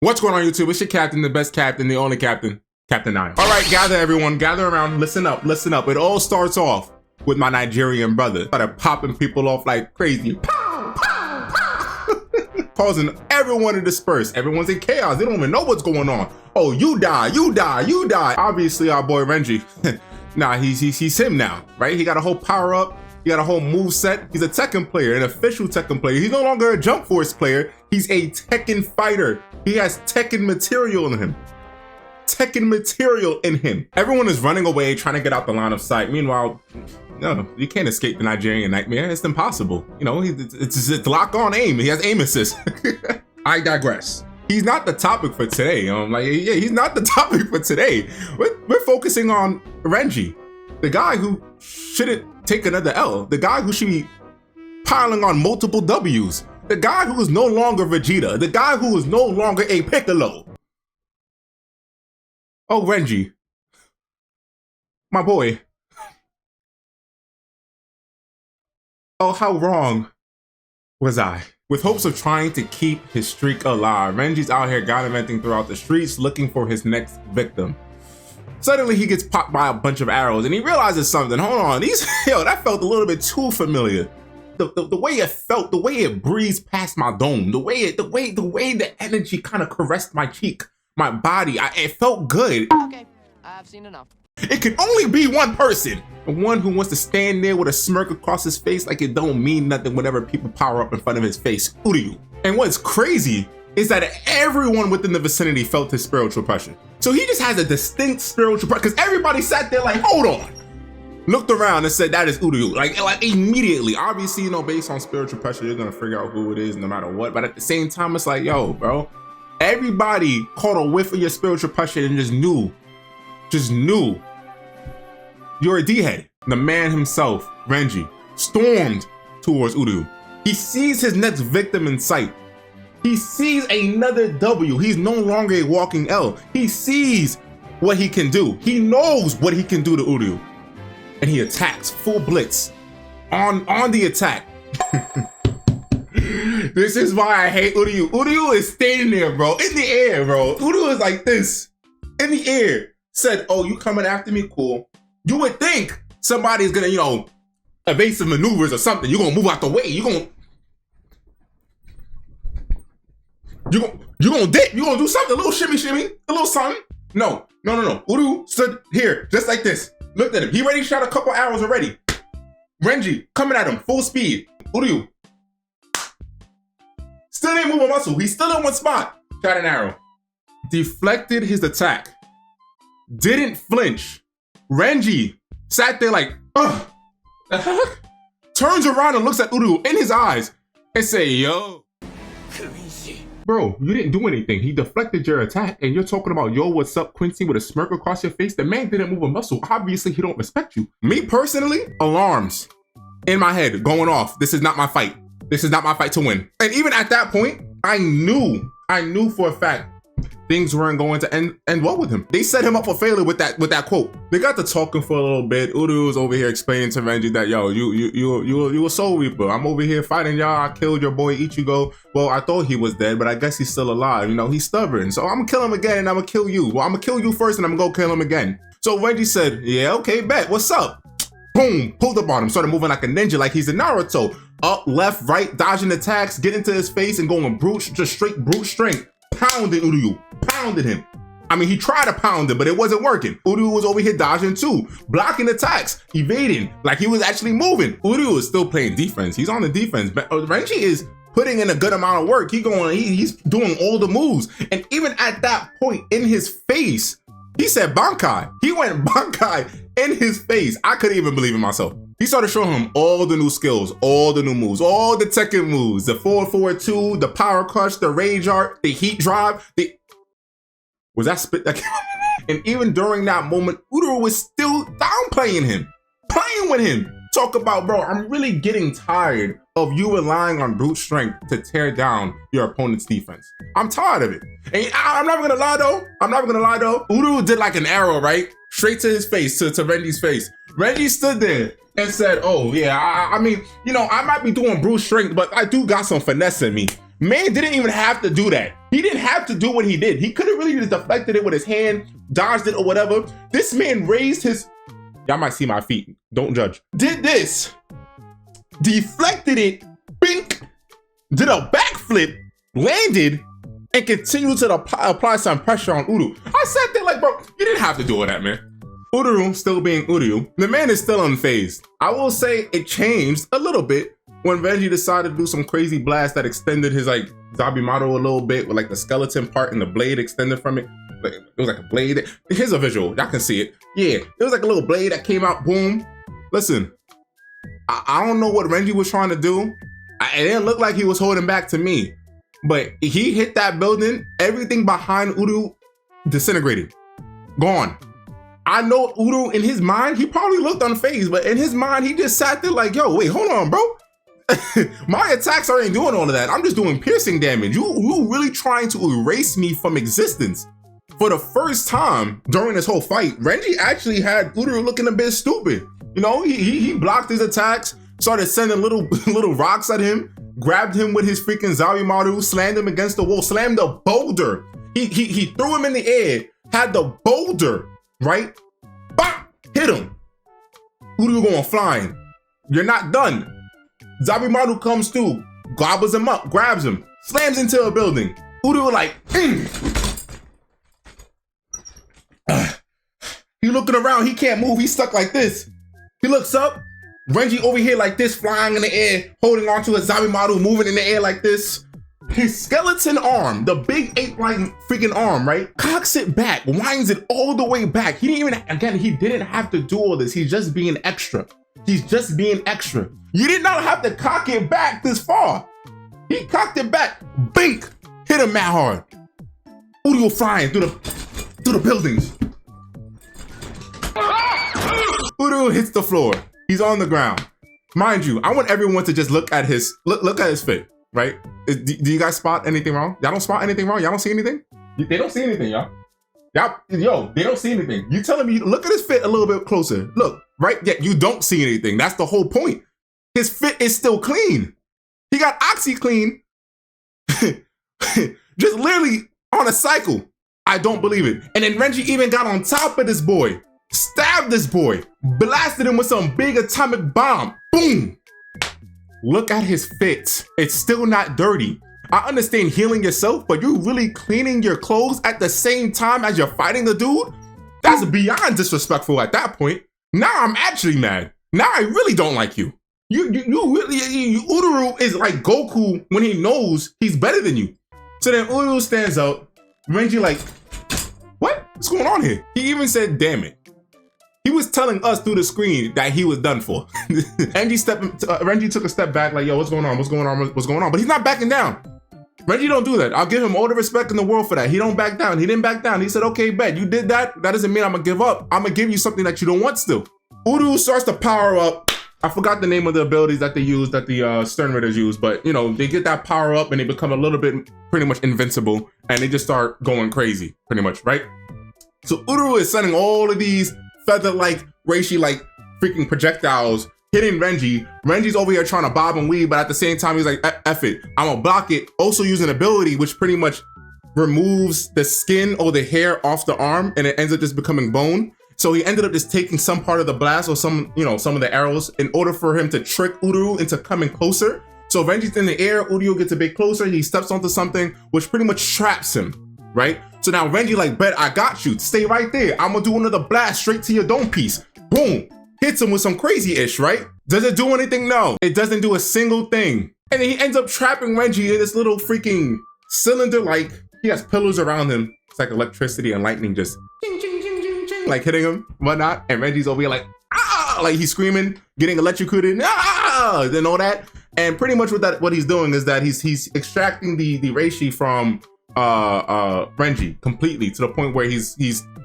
What's going on, YouTube? It's your captain, the best captain, the only captain, Captain 9. All right, gather everyone, gather around, listen up, listen up. It all starts off with my Nigerian brother. Started popping people off like crazy. Pow, pow, pow. Causing everyone to disperse. Everyone's in chaos. They don't even know what's going on. Oh, you die, you die, you die. Obviously, our boy Renji. Nah, he's him now, right? He got a whole power up. He got a whole move set. He's a Tekken player, an official Tekken player. He's no longer a Jump Force player. He's a Tekken fighter. He has Tekken material in him. Tekken material in him. Everyone is running away, trying to get out the line of sight. Meanwhile, no, you can't escape the Nigerian nightmare. It's impossible. You know, it's lock on aim. He has aim assist. I digress. He's not the topic for today. Yeah, he's not the topic for today. We're focusing on Renji, the guy who shouldn't take another L, the guy who should be piling on multiple W's, the guy who is no longer Vegeta, the guy who is no longer a Piccolo. Oh, Renji, my boy. Oh, how wrong was I? With hopes of trying to keep his streak alive, Renji's out here gallivanting throughout the streets looking for his next victim. Suddenly he gets popped by a bunch of arrows and he realizes something. Hold on, that felt a little bit too familiar. The way it felt, the way it breezed past my dome, the way the energy kind of caressed my cheek, my body, it felt good. Okay, I've seen enough. It can only be one person. The one who wants to stand there with a smirk across his face like it don't mean nothing whenever people power up in front of his face. Uryu. And what's crazy is that everyone within the vicinity felt his spiritual pressure. So he just has a distinct spiritual pressure because everybody sat there like, hold on. Looked around and said, that is Uryu. Like immediately. Obviously, you know, based on spiritual pressure, you're gonna figure out who it is no matter what. But at the same time, it's like, yo, bro, everybody caught a whiff of your spiritual pressure and just knew. You're a D-head. The man himself, Renji, stormed towards Uryu. He sees his next victim in sight. He sees another W. He's no longer a walking L. He sees what he can do. He knows what he can do to Uryu. And he attacks, full blitz, on the attack. This is why I hate Uryu. Uryu is standing there, bro, in the air, bro. Uryu is like this, in the air. Said, oh, you coming after me? Cool. You would think somebody's gonna, you know, evasive maneuvers or something. You're gonna move out the way. You're gonna dip. You're gonna do something, a little shimmy, a little something. No. Uryu stood here, just like this. Looked at him. He already shot a couple arrows already. Renji coming at him, full speed. Uryu still didn't move a muscle. He's still in one spot. Shot an arrow. Deflected his attack. Didn't flinch. Renji sat there like, ugh, the heck? Turns around and looks at Uryu in his eyes and say, yo. Bro, you didn't do anything. He deflected your attack and you're talking about, yo, what's up, Quincy, with a smirk across your face? The man didn't move a muscle. Obviously, he don't respect you. Me personally, alarms in my head going off. This is not my fight. This is not my fight to win. And even at that point, I knew for a fact things weren't going to end well with him. They set him up for failure with that quote. They got to talking for a little bit. Uryu was over here explaining to Renji that, yo, you a soul reaper. I'm over here fighting y'all. I killed your boy Ichigo. Well, I thought he was dead, but I guess he's still alive. You know, he's stubborn. So I'm gonna kill him again and I'm gonna kill you. Well, I'm gonna kill you first and I'm gonna go kill him again. So Renji said, yeah, okay, bet. What's up? Boom, pulled up on him, started moving like a ninja, like he's a Naruto. Up, left, right, dodging attacks, get into his face and going just straight brute strength. Pounded Uryu, pounded him. I mean, he tried to pound him, but it wasn't working. Uryu was over here dodging too, blocking attacks, evading, like he was actually moving. Uryu is still playing defense. He's on the defense. But Renji is putting in a good amount of work. He's doing all the moves. And even at that point in his face, he said Bankai. He went Bankai in his face. I couldn't even believe in myself. He started showing him all the new skills, all the new moves, all the Tekken moves, the 4-4-2, the power crush, the rage art, the heat drive, was that spit that came out? And even during that moment, Uryu was still downplaying him, playing with him. Talk about, bro, I'm really getting tired of you relying on brute strength to tear down your opponent's defense. I'm tired of it. And I'm not gonna lie though. Uryu did like an arrow, right? Straight to his face, to Renji's face. Renji stood there and said, oh yeah, I mean, you know, I might be doing brute strength, but I do got some finesse in me. Man didn't even have to do that. He didn't have to do what he did. He could have really just deflected it with his hand, dodged it or whatever. This man raised his, y'all might see my feet, don't judge. Did this, deflected it, bink, did a backflip, landed, and continued to apply some pressure on Uru. I sat there like, bro, you didn't have to do all that, man. Uru still being Uru, the man is still unfazed. I will say it changed a little bit when Renji decided to do some crazy blast that extended his like Zabimaru a little bit with like the skeleton part and the blade extended from it. It was like a blade. Here's a visual, y'all can see it. Yeah, it was like a little blade that came out, boom. Listen, I don't know what Renji was trying to do. It didn't look like he was holding back to me, but he hit that building, everything behind Uru disintegrated, gone. I know Uru in his mind, he probably looked unfazed, but in his mind, he just sat there like, yo, wait, hold on, bro. My attacks aren't doing all of that. I'm just doing piercing damage. You really trying to erase me from existence. For the first time during this whole fight, Renji actually had Uru looking a bit stupid. You know, he blocked his attacks, started sending little rocks at him, grabbed him with his freaking Zabimaru, slammed him against the wall, slammed the boulder. He threw him in the air, had the boulder, right? Bah! Hit him. Uru going flying. You're not done. Zabimaru comes through, gobbles him up, grabs him, slams into a building. Uru like, He looking around, he can't move, he's stuck like this. He looks up, Renji over here like this, flying in the air, holding onto a Zabimaru, moving in the air like this. His skeleton arm, the big ape-like freaking arm, right? Cocks it back, winds it all the way back. He didn't even, again, he didn't have to do all this. He's just being extra. He's just being extra. You did not have to cock it back this far. He cocked it back, bink, hit him mad hard. Uru flying through the buildings. Uru hits the floor. He's on the ground. Mind you, I want everyone to just look at his fit, right? Do you guys spot anything wrong? Y'all don't spot anything wrong? Y'all don't see anything? They don't see anything, y'all. Yo, they don't see anything. You telling me, look at his fit a little bit closer. Look, right? Yeah, you don't see anything. That's the whole point. His fit is still clean. He got OxyClean just literally on a cycle. I don't believe it. And then Renji even got on top of this boy, stabbed this boy, blasted him with some big atomic bomb. Boom. Look at his fit. It's still not dirty. I understand healing yourself, but you're really cleaning your clothes at the same time as you're fighting the dude? That's beyond disrespectful at that point. Now I'm actually mad. Now I really don't like you. Uru is like Goku when he knows he's better than you. So then Uru stands up. Renji like, what? What's going on here? He even said, damn it. He was telling us through the screen that he was done for. Renji took a step back like, yo, what's going on? What's going on? What's going on? But he's not backing down. Renji don't do that. I'll give him all the respect in the world for that. He don't back down. He didn't back down. He said, okay, bet, you did that. That doesn't mean I'm gonna give up. I'm gonna give you something that you don't want still. Uru starts to power up. I forgot the name of the abilities that they use, that the Stern Raiders use, but you know, they get that power up and they become a little bit pretty much invincible and they just start going crazy, pretty much, right? So Uru is sending all of these feather-like, reishi-like freaking projectiles hitting Renji. Renji's over here trying to bob and weave, but at the same time, he's like, F it, I'm gonna block it. Also use an ability which pretty much removes the skin or the hair off the arm and it ends up just becoming bone. So he ended up just taking some part of the blast or some of the arrows in order for him to trick Uru into coming closer. So Renji's in the air, Uru gets a bit closer, he steps onto something which pretty much traps him, right? So now Renji like, bet, I got you, stay right there. I'm gonna do another blast straight to your dome piece. Boom, hits him with some crazy-ish, right? Does it do anything? No, it doesn't do a single thing. And then he ends up trapping Renji in this little freaking cylinder, like he has pillars around him. It's like electricity and lightning just like hitting him, whatnot, and Renji's over here like, ah, like he's screaming, getting electrocuted, ah, and all that. And pretty much what he's doing is that he's extracting the reishi from Renji completely to the point where he's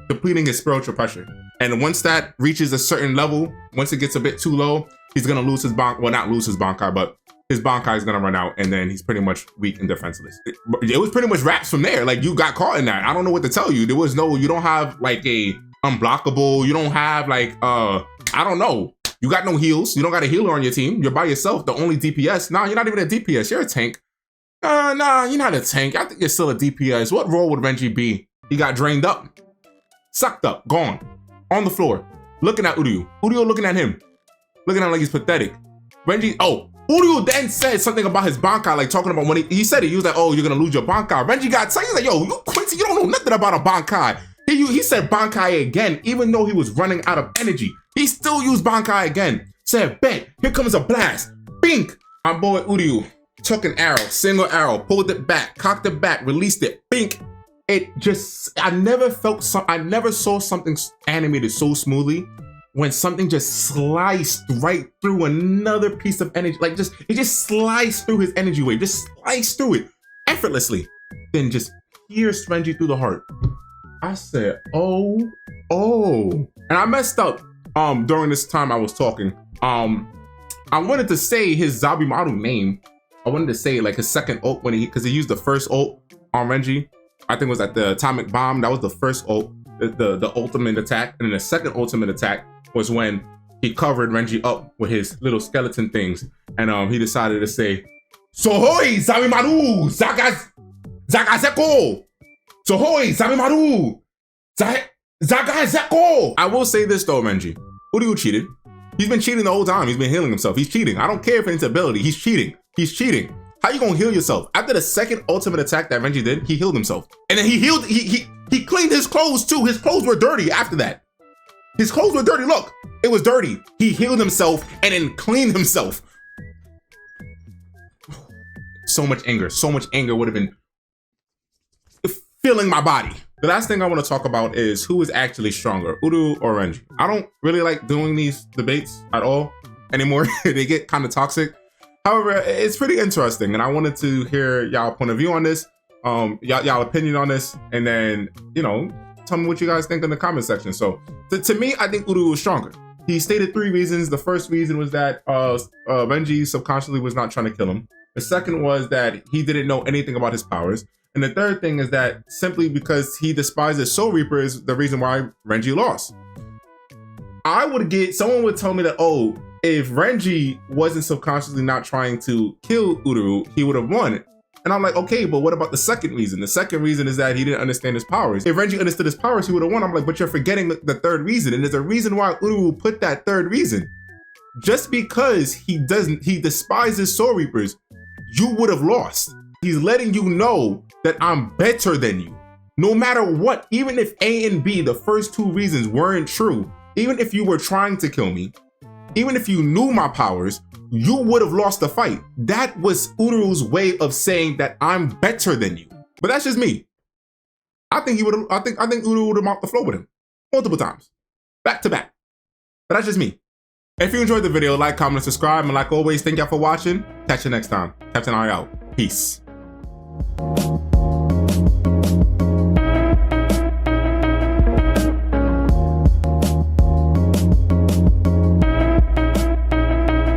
depleting his spiritual pressure. And once that reaches a certain level, once it gets a bit too low, he's gonna lose his bankai, well, not lose his bankai, but his bankai is gonna run out, and then he's pretty much weak and defenseless. It was pretty much wraps from there. Like, you got caught in that. I don't know what to tell you. There was no, you don't have like a unblockable, you don't have like, I don't know. You got no heals. You don't got a healer on your team. You're by yourself, the only DPS. Nah, you're not even a DPS. You're a tank. Nah, you're not a tank. I think you're still a DPS. What role would Renji be? He got drained up, sucked up, gone, on the floor, looking at Uryu. Uryu looking at him, looking at him like he's pathetic. Renji, oh, Uryu then said something about his Bankai, like talking about when he said it, he was like, oh, you're gonna lose your Bankai. Renji got tight, he's like, yo, you Quincy, you don't know nothing about a Bankai. He said Bankai again, even though he was running out of energy. He still used Bankai again. Said, bet, here comes a blast. Bink! My boy Uryu took an arrow, single arrow, pulled it back, cocked it back, released it, bink. It just, I never saw something animated so smoothly when something just sliced right through another piece of energy. Like it just sliced through his energy wave, just sliced through it effortlessly. Then just pierced Renji through the heart. I said, oh. And I messed up during this time I was talking. I wanted to say his Zabimaru name. I wanted to say like his second ult because he used the first ult on Renji. I think it was at the atomic bomb. That was the first ult, the ultimate attack. And then the second ultimate attack was when he covered Renji up with his little skeleton things. And he decided to say, Sohoi Zabimaru Zagazeko! Sohoi Zabimaru Zagazeko! I will say this though, Renji. Uryu cheated. He's been cheating the whole time. He's been healing himself. He's cheating. I don't care if it's ability. He's cheating. He's cheating. How you gonna heal yourself? After the second ultimate attack that Renji did, he healed himself. And then he cleaned his clothes too. His clothes were dirty after that. His clothes were dirty. Look, it was dirty. He healed himself and then cleaned himself. So much anger would have been filling my body. The last thing I want to talk about is who is actually stronger, Uryu or Renji. I don't really like doing these debates at all anymore. They get kind of toxic. However, it's pretty interesting, and I wanted to hear y'all point of view on this, y'all opinion on this, and then, you know, tell me what you guys think in the comment section. So, to me, I think Uryu was stronger. He stated 3 reasons. The first reason was that Renji subconsciously was not trying to kill him. The second was that he didn't know anything about his powers. And the third thing is that simply because he despises Soul Reaper is the reason why Renji lost. Someone would tell me that, oh, if Renji wasn't subconsciously not trying to kill Uryu, he would have won. And I'm like, okay, but what about the second reason? The second reason is that he didn't understand his powers. If Renji understood his powers, he would have won. I'm like, but you're forgetting the third reason. And there's a reason why Uryu put that third reason. Just because he despises Soul Reapers, you would have lost. He's letting you know that I'm better than you. No matter what, even if A and B, the first 2 reasons weren't true, even if you were trying to kill me, even if you knew my powers, you would have lost the fight. That was Uryu's way of saying that I'm better than you. But that's just me. I think Uryu would have mopped the floor with him multiple times, back to back. But that's just me. If you enjoyed the video, like, comment, and subscribe. And like always, thank y'all for watching. Catch you next time. Captain I out. Peace.